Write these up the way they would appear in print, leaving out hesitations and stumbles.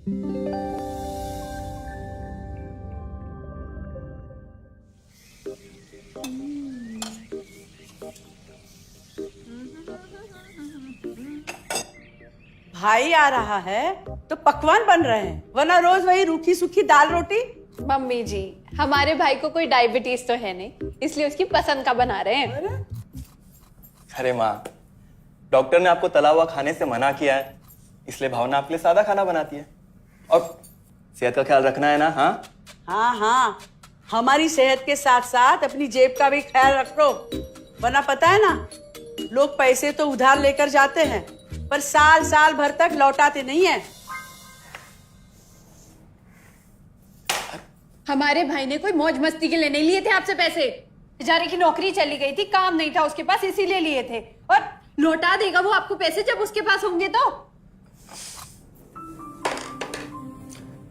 भाई आ रहा है तो पकवान बन रहे हैं, वरना रोज वही रूखी सूखी दाल रोटी। मम्मी जी, हमारे भाई को कोई डायबिटीज तो है नहीं, इसलिए उसकी पसंद का बना रहे हैं। अरे माँ, डॉक्टर ने आपको तला हुआ खाने से मना किया है, इसलिए भावना आपके लिए सादा खाना बनाती है। और सेहत का ख्याल रखना है ना। हाँ हाँ हाँ, हमारी सेहत के साथ साथ अपनी जेब का भी ख्याल रखो, वरना पता है ना, लोग पैसे तो उधार लेकर जाते हैं पर साल साल भर तक लौटाते नहीं है। हमारे भाई ने कोई मौज मस्ती के लिए नहीं लिए थे आपसे पैसे। बेचारे की नौकरी चली गई थी, काम नहीं था उसके पास, इसीलिए लिए थे। और लौटा देगा वो आपको पैसे जब उसके पास होंगे तो।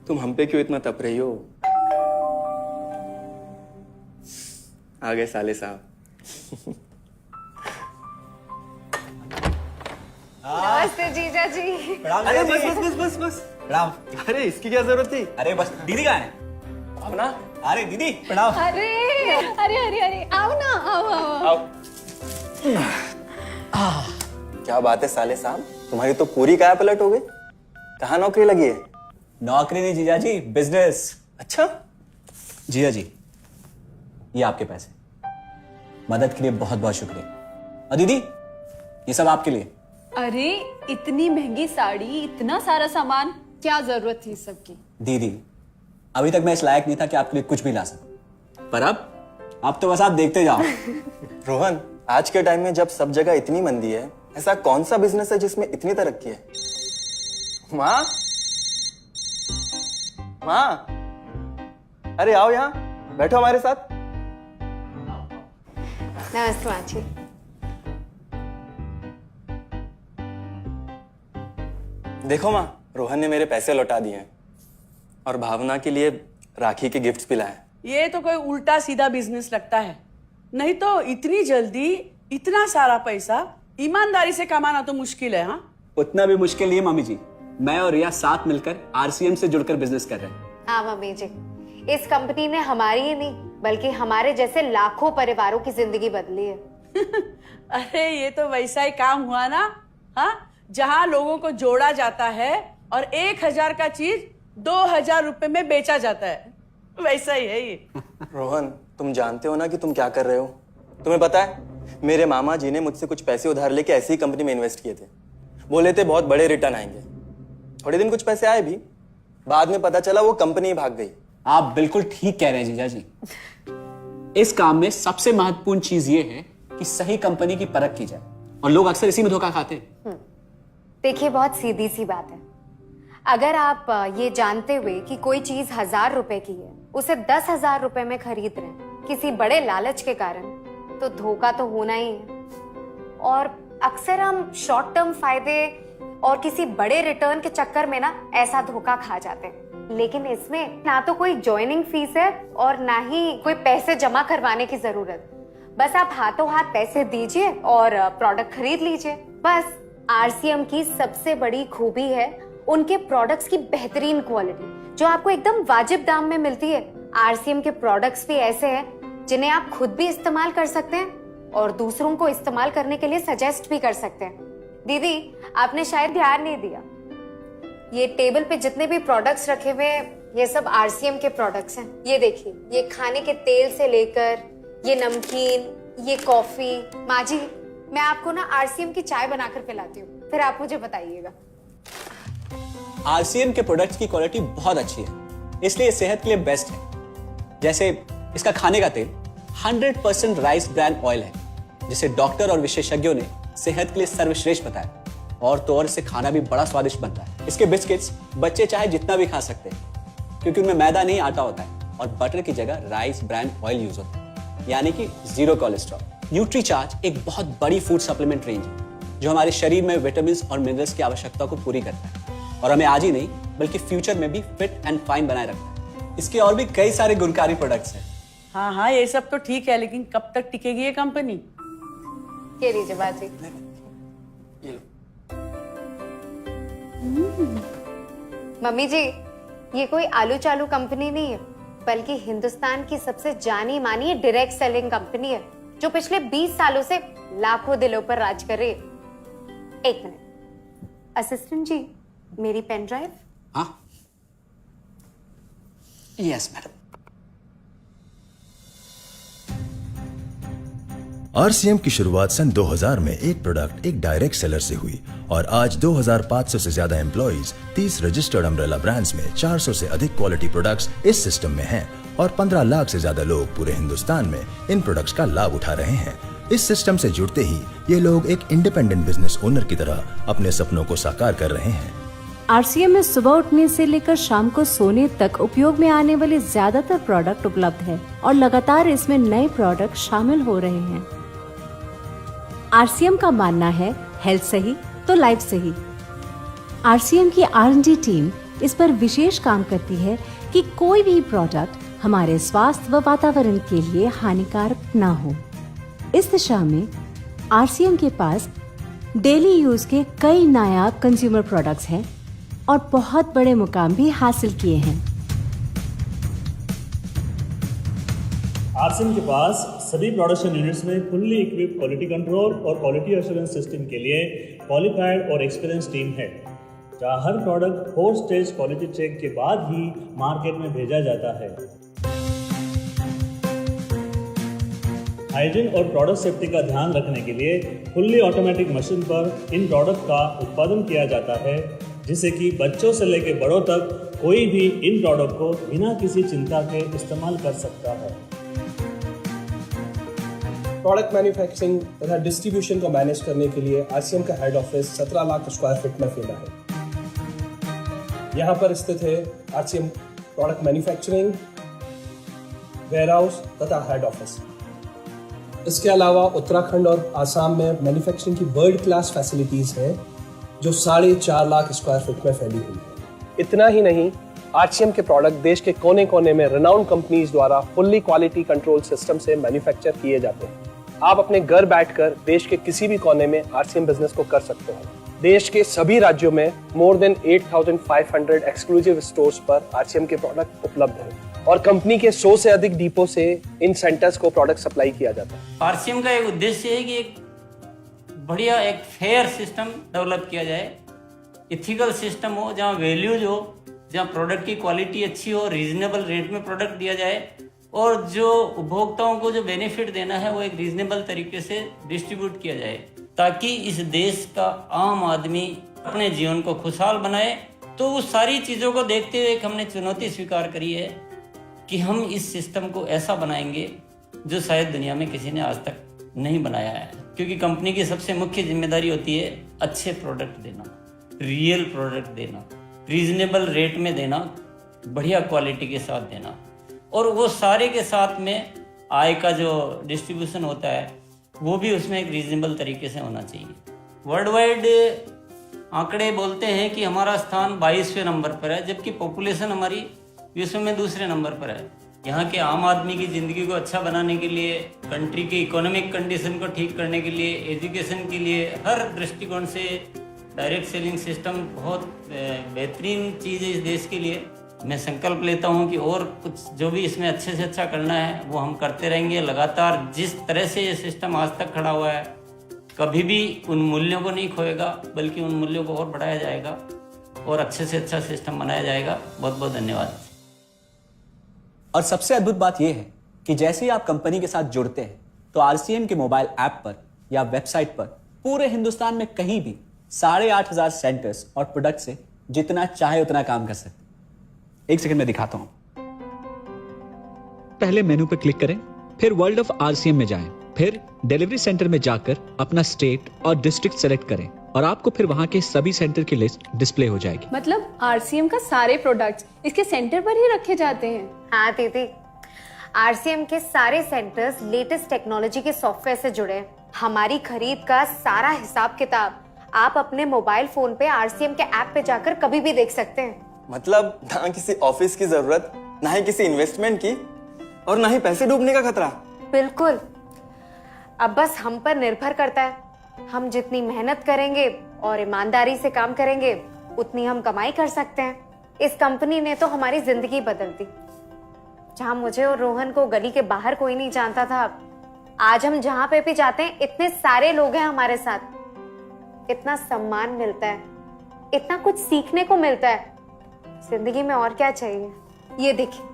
तुम हम पे क्यों इतना तप रही हो? आ गए साले साहब। नमस्ते जीजा जी। अरे बस बस बस बस बस प्रणाम। अरे इसकी क्या जरूरत थी? अरे बस दीदी कहाँ है? भावना, अरे दीदी प्रणाम। अरे अरे अरे अरे आओ ना, आओ आओ। आओ। क्या बात है साले साहब, तुम्हारी तो पूरी काया पलट हो गई। कहाँ नौकरी लगी है? नौकरी नहीं जीजा जी, बिजनेस। अच्छा जीजा जी, ये आपके पैसे, मदद के लिए बहुत बहुत शुक्रिया। और दीदी, ये सब आपके लिए। अरे इतनी महंगी साड़ी, इतना सारा सामान, क्या जरूरत थी सबकी? दीदी, अभी तक मैं इस लायक नहीं था कि आपके लिए कुछ भी ला सकूं, पर अब तो बस आप देखते जाओ। रोहन, आज के टाइम में जब सब जगह इतनी मंदी है, ऐसा कौन सा बिजनेस है जिसमें इतनी तरक्की है? माँ, माँ, अरे आओ यहाँ बैठो हमारे साथ। नमस्ते माँ जी। देखो माँ, रोहन ने मेरे पैसे लौटा दिए हैं और भावना के लिए राखी के गिफ्ट्स भी लाए। ये तो कोई उल्टा सीधा बिजनेस लगता है, नहीं तो इतनी जल्दी इतना सारा पैसा ईमानदारी से कमाना तो मुश्किल है। हाँ, उतना भी मुश्किल नहीं है मम्मी जी। मैं और रिया साथ मिलकर आरसीएम से जुड़कर बिजनेस कर रहे हैं। हाँ मम्मी जी, इस कंपनी ने हमारी ही नहीं बल्कि हमारे जैसे लाखों परिवारों की जिंदगी बदली है। अरे ये तो वैसा ही काम हुआ ना, हाँ, जहाँ लोगों को जोड़ा जाता है और 1000 का चीज 2000 रुपए में बेचा जाता है, वैसा ही है ये। रोहन, तुम जानते हो ना कि तुम क्या कर रहे हो? तुम्हें पता है, मेरे मामा जी ने मुझसे कुछ पैसे उधार लेके ऐसी ही कंपनी में इन्वेस्ट किए थे। बोले थे बहुत बड़े रिटर्न आएंगे। थोड़े दिन कुछ पैसे आए भी, बाद में पता चला वो कंपनी ही भाग गई। आप बिल्कुल ठीक कह रहे हैं जीजा जी। इस काम में सबसे महत्वपूर्ण चीज ये है कि सही कंपनी की परख की जाए, और लोग अक्सर इसी में धोखा खाते हैं। देखिए, बहुत सीधी सी बात है। अगर आप ये जानते हुए कि कोई चीज 1000 रुपए की है, उसे 10,000 रुपए में खरीद रहे हैं किसी बड़े लालच के कारण, तो धोखा तो होना ही है। और अक्सर हम शॉर्ट टर्म फायदे और किसी बड़े रिटर्न के चक्कर में ना ऐसा धोखा खा जाते हैं। लेकिन इसमें ना तो कोई ज्वाइनिंग फीस है और ना ही कोई पैसे जमा करवाने की जरूरत। बस आप हाथों हाथ पैसे दीजिए और प्रोडक्ट खरीद लीजिए। बस आरसीएम की सबसे बड़ी खूबी है उनके प्रोडक्ट्स की बेहतरीन क्वालिटी, जो आपको एकदम वाजिब दाम में मिलती है। आरसीएम के प्रोडक्ट्स भी ऐसे हैं जिन्हें आप खुद भी इस्तेमाल कर सकते हैं और दूसरों को इस्तेमाल करने के लिए सजेस्ट भी कर सकते हैं। दीदी, आपने शायद ध्यान नहीं दिया, ये टेबल पे जितने भी प्रोडक्ट्स रखे हुए हैं, ये सब आरसीएम के प्रोडक्ट्स हैं। ये देखिए, ये खाने के तेल से लेकर ये नमकीन, ये कॉफी। माँ जी, मैं आपको ना आरसीएम की चाय बनाकर पिलाती हूँ, फिर आप मुझे बताइएगा। आरसीएम के प्रोडक्ट्स की क्वालिटी बहुत अच्छी है, इसलिए सेहत के लिए बेस्ट है। जैसे इसका खाने का तेल 100% राइस ब्रांड ऑयल है, जिसे डॉक्टर और विशेषज्ञों ने सेहत के लिए सर्वश्रेष्ठ बताया। और तो और इसे खाना भी बड़ा स्वादिष्ट बनता है। इसके बिस्किट्स बच्चे चाहे जितना भी खा सकते हैं, क्योंकि उनमें मैदा नहीं आटा होता है और बटर की जगह राइस ब्रांड ऑयल यूज होता है, यानी कि 0 कोलेस्ट्रॉल। न्यूट्रीचार्ज एक बहुत बड़ी फूड सप्लीमेंट रेंज है, जो हमारे शरीर में विटामिन और मिनरल्स की आवश्यकता को पूरी करता है और हमें आज ही नहीं बल्कि फ्यूचर में भी फिट एंड फाइन बनाए रखता है। इसके और भी कई सारे गुणकारी प्रोडक्ट्स हैं। हाँ हाँ, ये सब तो ठीक है, लेकिन कब तक टिकेगी ये कंपनी? के लीजिए बाजी। मम्मी जी, ये कोई आलू चालू कंपनी नहीं है, बल्कि हिंदुस्तान की सबसे जानी मानी डायरेक्ट सेलिंग कंपनी है, जो पिछले 20 सालों से लाखों दिलों पर राज कर रही है। एक मिनट, असिस्टेंट जी, मेरी पेन ड्राइव। हाँ, यस मैडम। आरसीएम की शुरुआत सन 2000 में एक प्रोडक्ट एक डायरेक्ट सेलर से हुई और आज 2500 से ज्यादा एम्प्लॉइज, 30 रजिस्टर्ड अम्ब्रेला ब्रांड्स में 400 से अधिक क्वालिटी प्रोडक्ट्स इस सिस्टम में हैं और 15 लाख से ज्यादा लोग पूरे हिंदुस्तान में इन प्रोडक्ट्स का लाभ उठा रहे हैं। इस सिस्टम से जुड़ते ही ये लोग एक इंडिपेंडेंट बिजनेस ओनर की तरह अपने सपनों को साकार कर रहे हैं। आरसीएम में सुबह उठने से लेकर शाम को सोने तक उपयोग में आने वाले ज्यादातर प्रोडक्ट उपलब्ध है और लगातार इसमें नए प्रोडक्ट शामिल हो रहे हैं। आरसीएम का मानना है हेल्थ सही तो लाइफ सही। आरसीएम की R&D टीम इस पर विशेष काम करती है कि कोई भी प्रोडक्ट हमारे स्वास्थ्य व वातावरण के लिए हानिकारक ना हो। इस दिशा में आरसीएम के पास डेली यूज के कई नायाब कंज्यूमर प्रोडक्ट्स हैं और बहुत बड़े मुकाम भी हासिल किए हैं। आरसीएम के पास सभी प्रोडक्शन यूनिट्स में फुल्ली इक्विप्ड क्वालिटी कंट्रोल और क्वालिटी एश्योरेंस सिस्टम के लिए क्वालिफाइड और एक्सपीरियंस टीम है, जहां हर प्रोडक्ट 4 स्टेज क्वालिटी चेक के बाद ही मार्केट में भेजा जाता है। हाइजीन और प्रोडक्ट सेफ्टी का ध्यान रखने के लिए फुल्ली ऑटोमेटिक मशीन पर इन प्रोडक्ट का उत्पादन किया जाता है, जिससे कि बच्चों से लेकर बड़ों तक कोई भी इन प्रोडक्ट को बिना किसी चिंता के इस्तेमाल कर सकता है। प्रोडक्ट मैन्युफैक्चरिंग तथा डिस्ट्रीब्यूशन को मैनेज करने के लिए आरसीएम का head office 17 lakh square feet में फैला है। यहाँ पर स्थित है आरसीएम प्रोडक्ट मैन्युफैक्चरिंग, वेयरहाउस तथा हेड ऑफिस। इसके अलावा उत्तराखंड और आसाम में मैन्युफैक्चरिंग की वर्ल्ड क्लास फैसिलिटीज हैं, जो 4.5 लाख स्क्वायर फीट में फैली हुई है। इतना ही नहीं, आरसीएम के प्रोडक्ट देश के कोने कोने में रेनाउंड कंपनीज द्वारा फुल्ली क्वालिटी कंट्रोल सिस्टम से मैन्युफैक्चर किए जाते हैं। आप अपने घर बैठकर देश के किसी भी कोने में आरसीएम बिजनेस को कर सकते हैं। देश के सभी राज्यों में मोर देन 8,500 एक्सक्लूसिव स्टोर्स पर आरसीएम के प्रोडक्ट उपलब्ध हैं और कंपनी के 100 से अधिक डिपो से इन सेंटर्स को प्रोडक्ट सप्लाई किया जाता है। आरसीएम का एक उद्देश्य है कि एक बढ़िया एक फेयर सिस्टम डेवलप किया जाए, इथिकल सिस्टम हो, जहाँ वैल्यूज हो, जहाँ प्रोडक्ट की क्वालिटी अच्छी हो, रीजनेबल रेट में प्रोडक्ट दिया जाए और जो उपभोक्ताओं को जो बेनिफिट देना है वो एक रीजनेबल तरीके से डिस्ट्रीब्यूट किया जाए, ताकि इस देश का आम आदमी अपने जीवन को खुशहाल बनाए। तो उस सारी चीज़ों को देखते हुए एक हमने चुनौती स्वीकार करी है कि हम इस सिस्टम को ऐसा बनाएंगे जो शायद दुनिया में किसी ने आज तक नहीं बनाया है, क्योंकि कंपनी की सबसे मुख्य जिम्मेदारी होती है अच्छे प्रोडक्ट देना, रियल प्रोडक्ट देना, रीजनेबल रेट में देना, बढ़िया क्वालिटी के साथ देना, और वो सारे के साथ में आय का जो डिस्ट्रीब्यूशन होता है वो भी उसमें एक रीजनेबल तरीके से होना चाहिए। वर्ल्ड वाइड आंकड़े बोलते हैं कि हमारा स्थान 22वें नंबर पर है, जबकि पॉपुलेशन हमारी विश्व में दूसरे नंबर पर है। यहाँ के आम आदमी की ज़िंदगी को अच्छा बनाने के लिए, कंट्री की इकोनॉमिक कंडीशन को ठीक करने के लिए, एजुकेशन के लिए, हर दृष्टिकोण से डायरेक्ट सेलिंग सिस्टम बहुत बेहतरीन चीज़ है इस देश के लिए। मैं संकल्प लेता हूँ कि और कुछ जो भी इसमें अच्छे से अच्छा करना है वो हम करते रहेंगे लगातार। जिस तरह से ये सिस्टम आज तक खड़ा हुआ है, कभी भी उन मूल्यों को नहीं खोएगा, बल्कि उन मूल्यों को और बढ़ाया जाएगा और अच्छे से अच्छा सिस्टम बनाया जाएगा। बहुत बहुत धन्यवाद। और सबसे अद्भुत बात यह है कि जैसे ही आप कंपनी के साथ जुड़ते हैं तो आरसीएम के मोबाइल ऐप पर या वेबसाइट पर पूरे हिंदुस्तान में कहीं भी 8,500 सेंटर्स और प्रोडक्ट से जितना चाहे उतना काम कर सकते हैं। एक सेकंड में दिखाता हूं। पहले मेनू पर क्लिक करें, फिर वर्ल्ड ऑफ आरसीएम में जाएं, फिर डिलीवरी सेंटर में जाकर अपना स्टेट और डिस्ट्रिक्ट सेलेक्ट करें और आपको फिर वहां के सभी सेंटर की लिस्ट डिस्प्ले हो जाएगी। मतलब आरसीएम का सारे प्रोडक्ट्स इसके सेंटर पर ही रखे जाते हैं? हाँ दीदी, आरसीएम के सारे सेंटर्स लेटेस्ट टेक्नोलॉजी के सॉफ्टवेयर से जुड़े हैं। हमारी खरीद का सारा हिसाब किताब आप अपने मोबाइल फोन पे आरसीएम के ऐप पे जाकर कभी भी देख सकते हैं। मतलब ना किसी ऑफिस की जरूरत, ना ही किसी इन्वेस्टमेंट की, और ना ही पैसे डूबने का खतरा। बिल्कुल। अब बस हम पर निर्भर करता है, हम जितनी मेहनत करेंगे और ईमानदारी से काम करेंगे उतनी हम कमाई कर सकते हैं। इस कंपनी ने तो हमारी जिंदगी बदल दी। जहां मुझे और रोहन को गली के बाहर कोई नहीं जानता था, आज हम जहां पे भी जाते हैं इतने सारे लोग हैं हमारे साथ। इतना सम्मान मिलता है, इतना कुछ सीखने को मिलता है। जिंदगी में और क्या चाहिए। ये देखिए,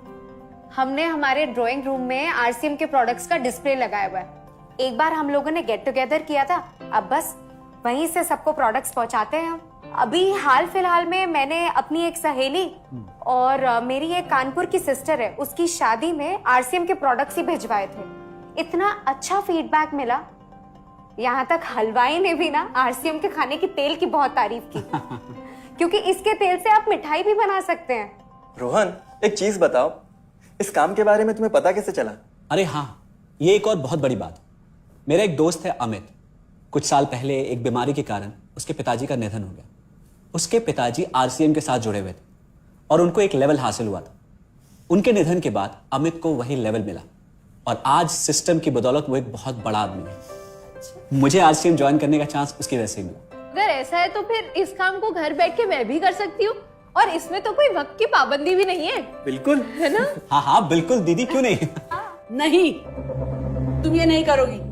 हमने हमारे ड्राइंग रूम में आरसीएम के प्रोडक्ट्स का डिस्प्ले लगाया हुआ है। एक बार हम लोगों ने गेट टुगेदर किया था, अब बस वहीं से सबको प्रोडक्ट्स पहुंचाते हैं हम। अभी हाल फिलहाल में मैंने अपनी एक सहेली और मेरी एक कानपुर की सिस्टर है, उसकी शादी में आरसीएम के प्रोडक्ट्स ही भिजवाए थे। इतना अच्छा फीडबैक मिला, यहाँ तक हलवाई ने भी ना आरसीएम के खाने की तेल की बहुत तारीफ की क्योंकि इसके तेल से आप मिठाई भी बना सकते हैं। रोहन, एक चीज बताओ, इस काम के बारे में तुम्हें पता कैसे चला? अरे हाँ, ये एक और बहुत बड़ी बात। मेरा एक दोस्त है अमित, कुछ साल पहले एक बीमारी के कारण उसके पिताजी का निधन हो गया। उसके पिताजी आरसीएम के साथ जुड़े हुए थे और उनको एक लेवल हासिल हुआ था। उनके निधन के बाद अमित को वही लेवल मिला और आज सिस्टम की बदौलत वो एक बहुत बड़ा आदमी है। मुझे आरसीएम ज्वाइन करने का चांस उसकी वजह से मिला। अगर ऐसा है तो फिर इस काम को घर बैठ के मैं भी कर सकती हूँ, और इसमें तो कोई वक्त की पाबंदी भी नहीं है। बिल्कुल, है ना? हाँ हाँ बिल्कुल दीदी, क्यों नहीं। नहीं, तुम ये नहीं करोगी।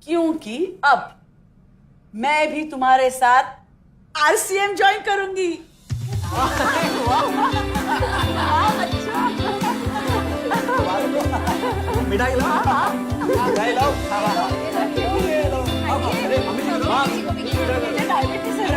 क्योंकि अब मैं भी तुम्हारे साथ आरसीएम ज्वाइन करूंगी। मिठाई लाओ, मिठाई लाओ। डायबिटीज है।